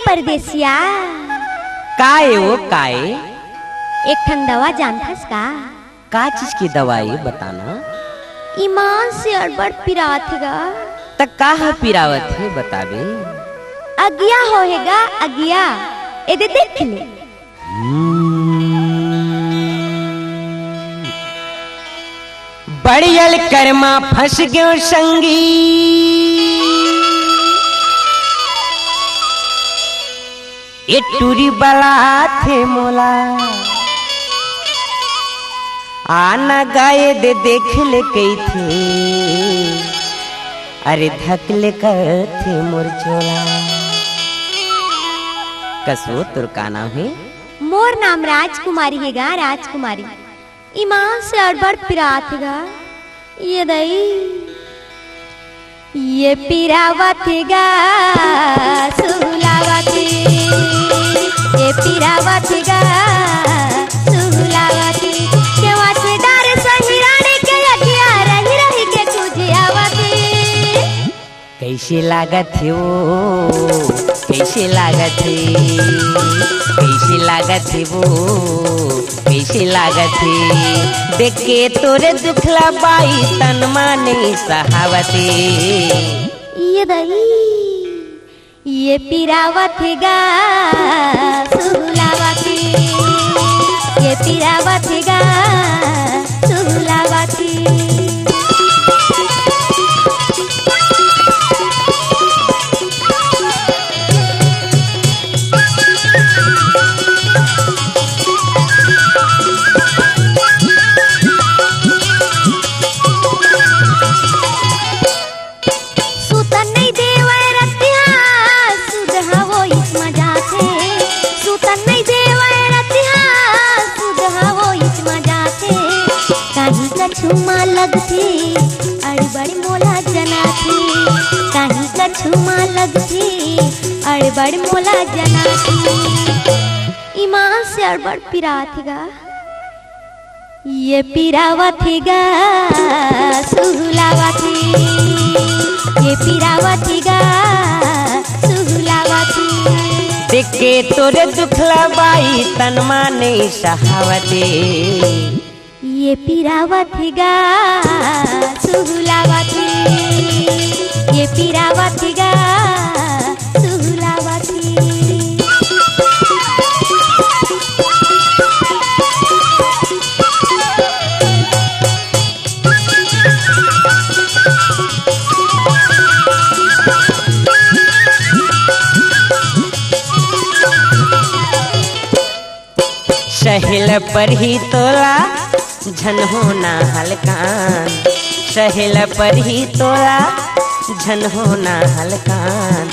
परदेसिया काए वो काए एक ठन दवा जानथस का चीज की दवाई बताना। ईमान से अड़बड़ पिरात गा तक का है पिरावत है बतावे। अगिया होएगा अगिया एदे देख ले। बड़ियल कर्मा फंस गयो संगी ये टूरी बला थे मोला आना गाये दे देख ले कई थे अरे धकले कर थे मोर चोला। कसो तुर का नाम है? मोर नाम राजकुमारी है गा राजकुमारी। ईमान से अड़बड़ पिरात गा ये दई ये पिरावत गा सुलावत ये पिरावत गा सुलावत केवा से डारे सही रानी के अगिया रही रही के तुझे आवती। कैसे लागत है वो कैसे लागत है कैसे लागत है वो कैसे लागत है देख के तोरे दुखला बाई तन माने सहावते। ये दई ये पिरावत गा सुलावती ये पिरावत गा सुलावती। छुमा लगती अड़बड़ मोला जना थी कहीं का छुमा लगती अड़बड़ मोला जना थी। ईमान से अड़बड़ पिरात गा ये पिरावत गा सुलावती ये पिरावत गा सुलावती देख के तोरे दुखला बाई तन माने सहावते। ये पिरावत गा सुलावती ये पिरावत गा सुलावती। सहेल पर ही तोला झन होना हलकान सहेल पर ही तोला झन होना हलकान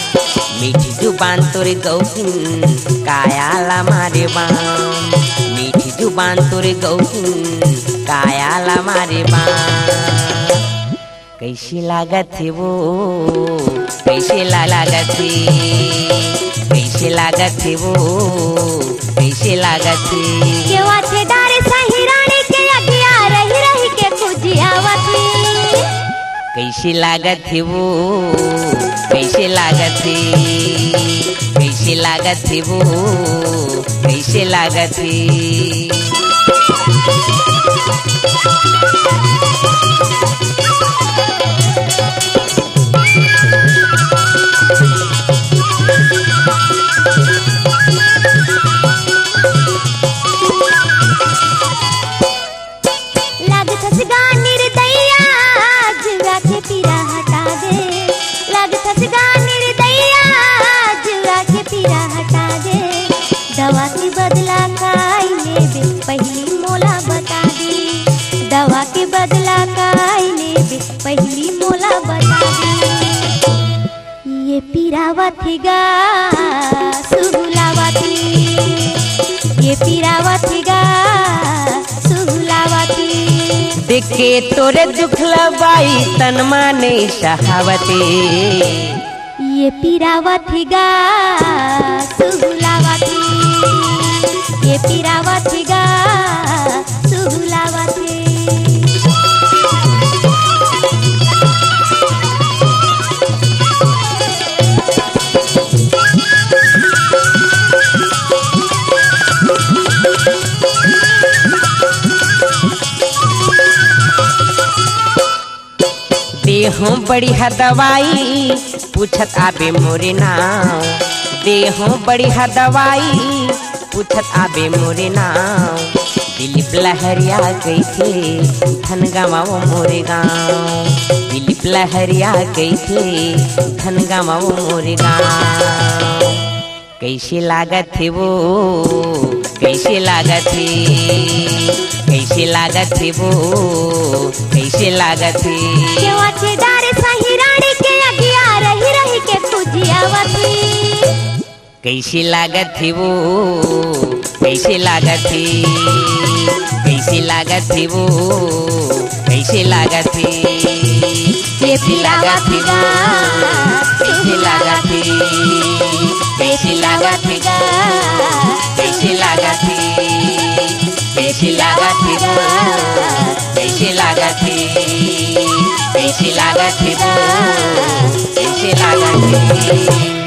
मीठी जुबान तोरे गौकिन कायाला मारे बान मीठी जुबान तोरे गौकिन कायाला मारे बान। कैसी लागत है वो कैसे लागत है कैसे लागत है वो कैसे लागत है केवा थे डारे सही रानी के अगिया रही रही के खुजियावती। कैसे लागत है वो कैसे लागत है कैसे लागत है वो कैसे लागत है। दवा के बदला खाई ले दे पहली मोला बता दे दवा के बदला पिरावती गा सुहुलावती, ये पिरावती गा सुहुलावती। देख के तोरे दुखला बाई तन माने शहावती, ये पिरावती गा सुहुलावती, ये पिरावती गा सुहुलावती। देहो बढ़िया दवाई पूछत आबे मोरे नाव, देहो बढ़िया दवाई पूछत आबे मोरे नाव। दिलीप लहरिया गई थे धन गवाओ मोरे गाँव, दिलीप लहरिया गई थे धन गवाओ मोरे गाँव। कैसे लागत थे वो, कैसे लागत थे, कैसे लागत थे वो, कैसे लागत थे। केवाचेदार सही रानी के अगिया रही रही के पूजियावती, कैसे लागत थे वो, कैसे लागत थे, कैसे लागत थे वो, कैसे लागत थे। कैसी लागत थे गा, कैसे लागत थे, कैसे लागत थे गा, कैसे लागत थे, कैसे लागत थे गा, कैसे लागत थे, कैसे लागत थे गा, कैसे लागत थे।